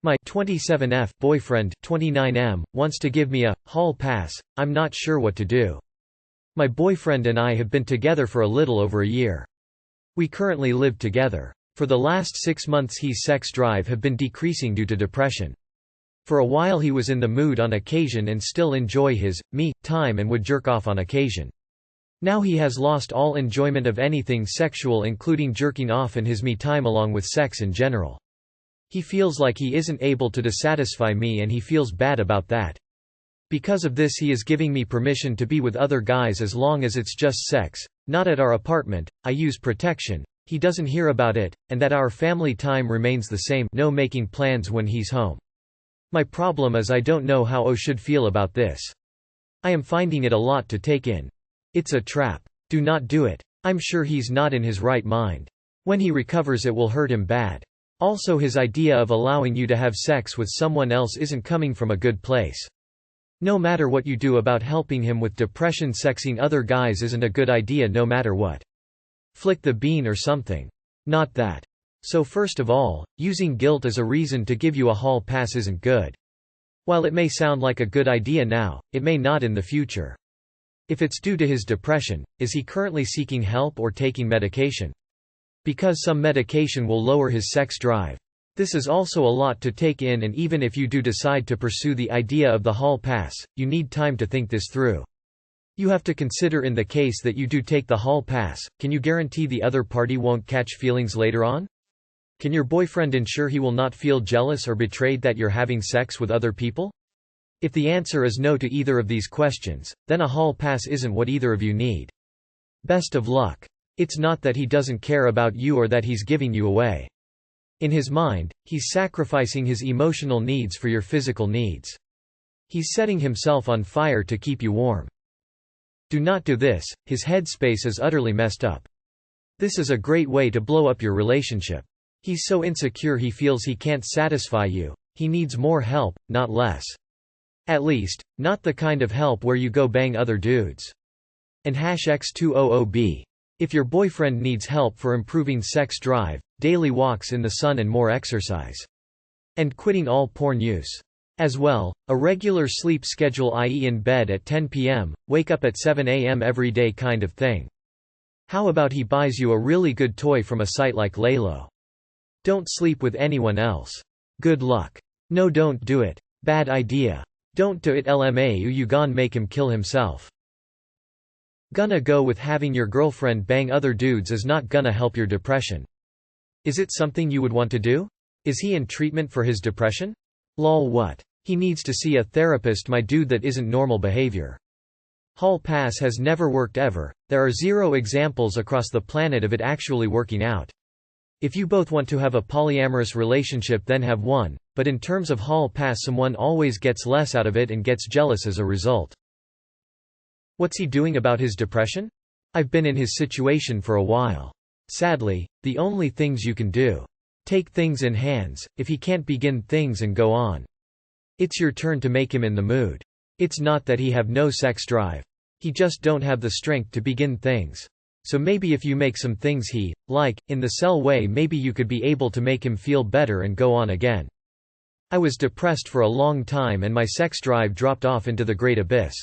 My 27F boyfriend 29M wants to give me a hall pass. I'm not sure what to do. My boyfriend and I have been together for a little over a year. We currently live together. For the last 6 months his sex drive have been decreasing due to depression. For a while he was in the mood on occasion and still enjoy his, me, time and would jerk off on occasion. Now he has lost all enjoyment of anything sexual including jerking off and his me time along with sex in general. He feels like he isn't able to dissatisfy me and he feels bad about that. Because of this he is giving me permission to be with other guys as long as it's just sex, not at our apartment. I use protection. He doesn't hear about it, and that our family time remains the same, no making plans when he's home. My problem is I don't know how I should feel about this. I am finding it a lot to take in. It's a trap. Do not do it. I'm sure he's not in his right mind. When he recovers it will hurt him bad. Also his idea of allowing you to have sex with someone else isn't coming from a good place. No matter what you do about helping him with depression, sexing other guys isn't a good idea no matter what. Flick the bean or something. Not that. So first of all, using guilt as a reason to give you a hall pass isn't good. While it may sound like a good idea now, it may not in the future. If it's due to his depression, is he currently seeking help or taking medication? Because some medication will lower his sex drive. This is also a lot to take in, and even if you do decide to pursue the idea of the hall pass, you need time to think this through. You have to consider in the case that you do take the hall pass, can you guarantee the other party won't catch feelings later on? Can your boyfriend ensure he will not feel jealous or betrayed that you're having sex with other people? If the answer is no to either of these questions, then a hall pass isn't what either of you need. Best of luck. It's not that he doesn't care about you or that he's giving you away. In his mind, he's sacrificing his emotional needs for your physical needs. He's setting himself on fire to keep you warm. Do not do this, his headspace is utterly messed up. This is a great way to blow up your relationship. He's so insecure he feels he can't satisfy you. He needs more help, not less. At least, not the kind of help where you go bang other dudes. And #X200B. If your boyfriend needs help for improving sex drive, daily walks in the sun and more exercise. And quitting all porn use. As well, a regular sleep schedule, i.e. in bed at 10 p.m., wake up at 7 a.m. every day kind of thing. How about he buys you a really good toy from a site like Laylo? Don't sleep with anyone else. Good luck. No, don't do it. Bad idea. Don't do it. LMAU, you gon' make him kill himself. Gonna go with having your girlfriend bang other dudes is not gonna help your depression. Is it something you would want to do? Is he in treatment for his depression? Lol, what? He needs to see a therapist, my dude. That isn't normal behavior. Hall pass has never worked ever. There are 0 examples across the planet of it actually working out. If you both want to have a polyamorous relationship, then have one, but in terms of hall pass, someone always gets less out of it and gets jealous as a result. What's he doing about his depression? I've been in his situation for a while. Sadly, the only things you can do. Take things in hands, if he can't begin things, and go on. It's your turn to make him in the mood. It's not that he have no sex drive. He just don't have the strength to begin things. So maybe if you make some things he like, in the cell way, maybe you could be able to make him feel better and go on again. I was depressed for a long time and my sex drive dropped off into the great abyss.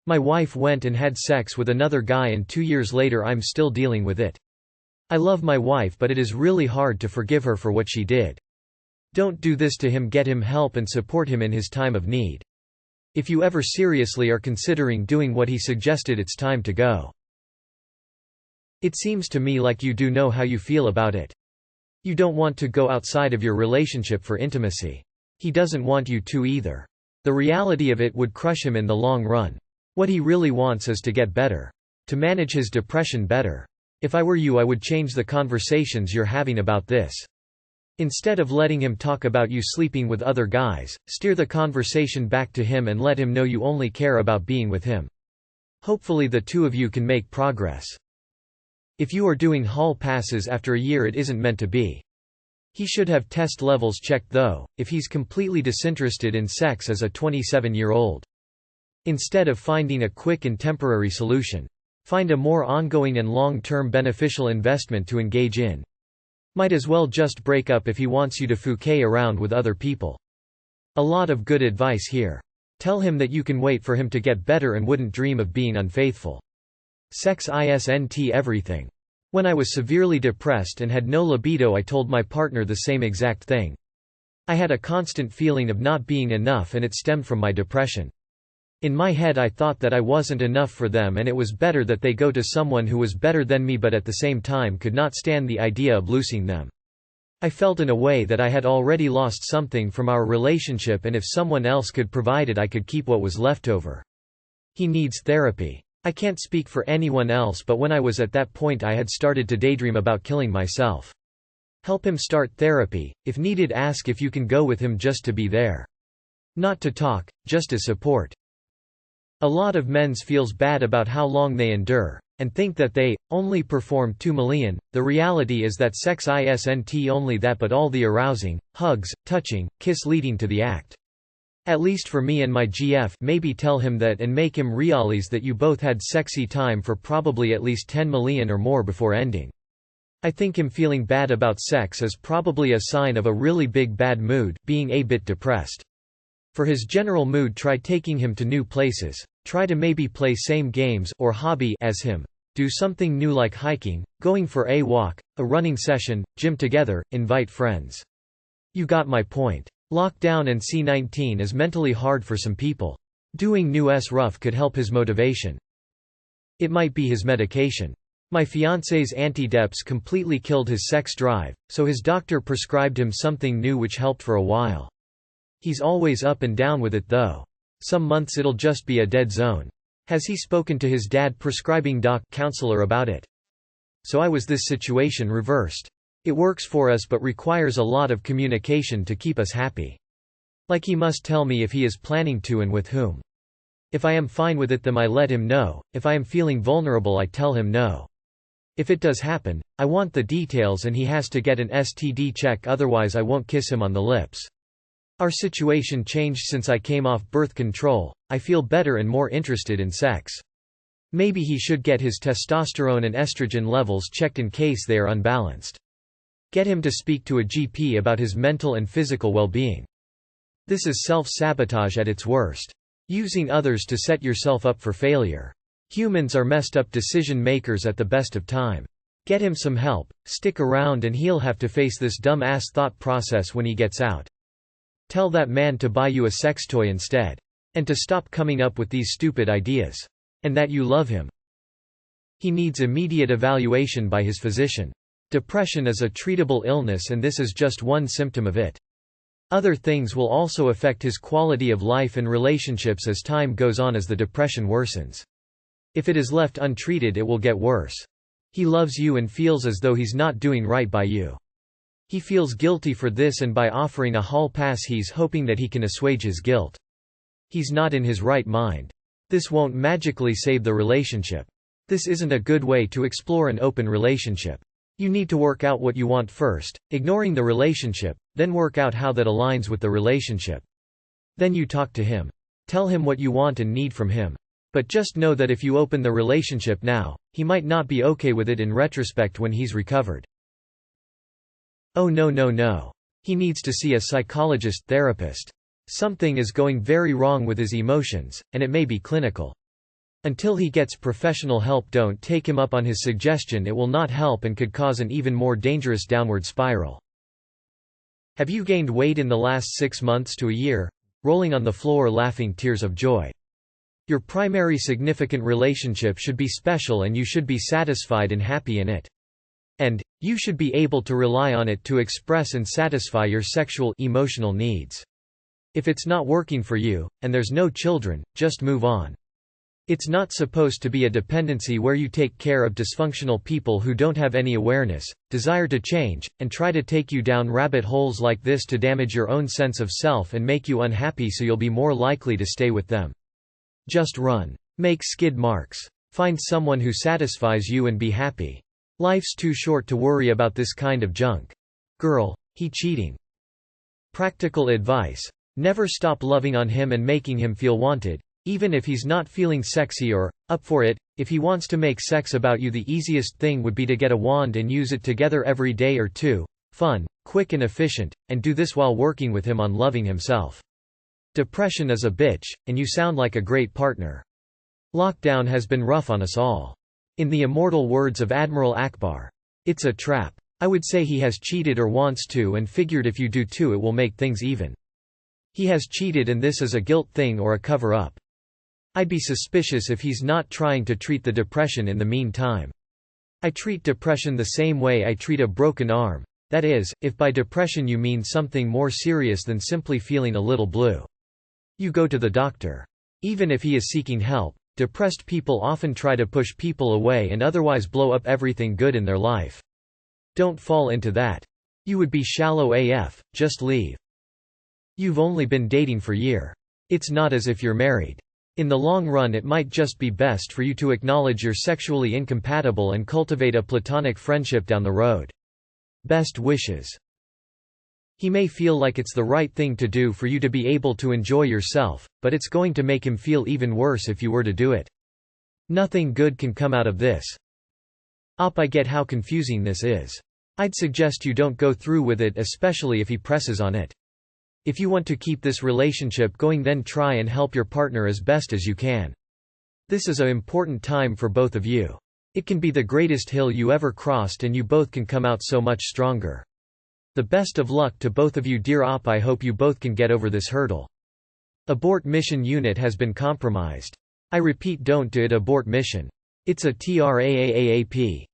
My wife went and had sex with another guy and 2 years later I'm still dealing with it. I love my wife, but it is really hard to forgive her for what she did. Don't do this to him. Get him help and support him in his time of need. If you ever seriously are considering doing what he suggested, it's time to go. It seems to me like you do know how you feel about it. You don't want to go outside of your relationship for intimacy. He doesn't want you to either. The reality of it would crush him in the long run. What he really wants is to get better. To manage his depression better. If I were you, I would change the conversations you're having about this. Instead of letting him talk about you sleeping with other guys, steer the conversation back to him and let him know you only care about being with him. Hopefully the two of you can make progress. If you are doing hall passes after a year, it isn't meant to be. He should have test levels checked though, if he's completely disinterested in sex as a 27-year-old. Instead of finding a quick and temporary solution, find a more ongoing and long-term beneficial investment to engage in. Might as well just break up if he wants you to fouquet around with other people. A lot of good advice here. Tell him that you can wait for him to get better and wouldn't dream of being unfaithful. Sex isn't everything. When I was severely depressed and had no libido, I told my partner the same exact thing. I had a constant feeling of not being enough, and it stemmed from my depression. In my head I thought that I wasn't enough for them and it was better that they go to someone who was better than me, but at the same time could not stand the idea of losing them. I felt in a way that I had already lost something from our relationship, and if someone else could provide it I could keep what was left over. He needs therapy. I can't speak for anyone else, but when I was at that point I had started to daydream about killing myself. Help him start therapy. If needed, ask if you can go with him just to be there. Not to talk, just as support. A lot of men feels bad about how long they endure, and think that they only perform 2 million. The reality is that sex isn't only that, but all the arousing, hugs, touching, kiss leading to the act. At least for me and my GF, maybe tell him that and make him realize that you both had sexy time for probably at least 10 million or more before ending. I think him feeling bad about sex is probably a sign of a really big bad mood, being a bit depressed. For his general mood, try taking him to new places. Try to maybe play same games or hobby as him. Do something new like hiking, going for a walk, a running session, gym together, invite friends. You got my point. Lockdown and C-19 is mentally hard for some people. Doing new rough could help his motivation. It might be his medication. My fiancé's antideps completely killed his sex drive, so his doctor prescribed him something new which helped for a while. He's always up and down with it though. Some months it'll just be a dead zone. Has he spoken to his dad prescribing counselor about it? So I was this situation reversed. It works for us but requires a lot of communication to keep us happy. Like he must tell me if he is planning to and with whom. If I am fine with it then I let him know, if I am feeling vulnerable I tell him no. If it does happen, I want the details and he has to get an STD check, otherwise I won't kiss him on the lips. Our situation changed since I came off birth control. I feel better and more interested in sex. Maybe he should get his testosterone and estrogen levels checked in case they are unbalanced. Get him to speak to a GP about his mental and physical well-being. This is self-sabotage at its worst. Using others to set yourself up for failure. Humans are messed up decision makers at the best of time. Get him some help, stick around, and he'll have to face this dumb-ass thought process when he gets out. Tell that man to buy you a sex toy instead. And to stop coming up with these stupid ideas. And that you love him. He needs immediate evaluation by his physician. Depression is a treatable illness and this is just one symptom of it. Other things will also affect his quality of life and relationships as time goes on, as the depression worsens. If it is left untreated it will get worse. He loves you and feels as though he's not doing right by you. He feels guilty for this, and by offering a hall pass he's hoping that he can assuage his guilt. He's not in his right mind. This won't magically save the relationship. This isn't a good way to explore an open relationship. You need to work out what you want first, ignoring the relationship, then work out how that aligns with the relationship. Then you talk to him. Tell him what you want and need from him. But just know that if you open the relationship now, he might not be okay with it in retrospect when he's recovered. Oh no. He needs to see a psychologist, therapist. Something is going very wrong with his emotions, and it may be clinical. Until he gets professional help, don't take him up on his suggestion. It will not help and could cause an even more dangerous downward spiral. Have you gained weight in the last 6 months to a year? Rolling on the floor laughing tears of joy. Your primary significant relationship should be special and you should be satisfied and happy in it. And you should be able to rely on it to express and satisfy your sexual, emotional needs. If it's not working for you, and there's no children, just move on. It's not supposed to be a dependency where you take care of dysfunctional people who don't have any awareness, desire to change, and try to take you down rabbit holes like this to damage your own sense of self and make you unhappy so you'll be more likely to stay with them. Just run. Make skid marks. Find someone who satisfies you and be happy. Life's too short to worry about this kind of junk. Girl, he cheating. Practical advice. Never stop loving on him and making him feel wanted. Even if he's not feeling sexy or Up for it. If he wants to make sex about you, the easiest thing would be to get a wand and use it together every day or two. Fun, quick and efficient, and do this while working with him on loving himself. Depression is a bitch, and you sound like a great partner. Lockdown has been rough on us all. In the immortal words of Admiral Akbar, it's a trap. I would say he has cheated or wants to, and figured if you do too it will make things even. He has cheated, and this is a guilt thing or a cover-up. I'd be suspicious if he's not trying to treat the depression in the meantime. I treat depression the same way I treat a broken arm. That is, if by depression you mean something more serious than simply feeling a little blue. You go to the doctor. Even if he is seeking help, depressed people often try to push people away and otherwise blow up everything good in their life. Don't fall into that. You would be shallow AF, just leave. You've only been dating for a year. It's not as if you're married. In the long run it might just be best for you to acknowledge you're sexually incompatible and cultivate a platonic friendship down the road. Best wishes. He may feel like it's the right thing to do for you to be able to enjoy yourself, but it's going to make him feel even worse if you were to do it. Nothing good can come out of this. I get how confusing this is. I'd suggest you don't go through with it, especially if he presses on it. If you want to keep this relationship going, then try and help your partner as best as you can. This is an important time for both of you. It can be the greatest hill you ever crossed, and you both can come out so much stronger. The best of luck to both of you, dear Op. I hope you both can get over this hurdle. Abort mission unit has been compromised. I repeat, don't do it. Abort mission. It's a TRAAAP.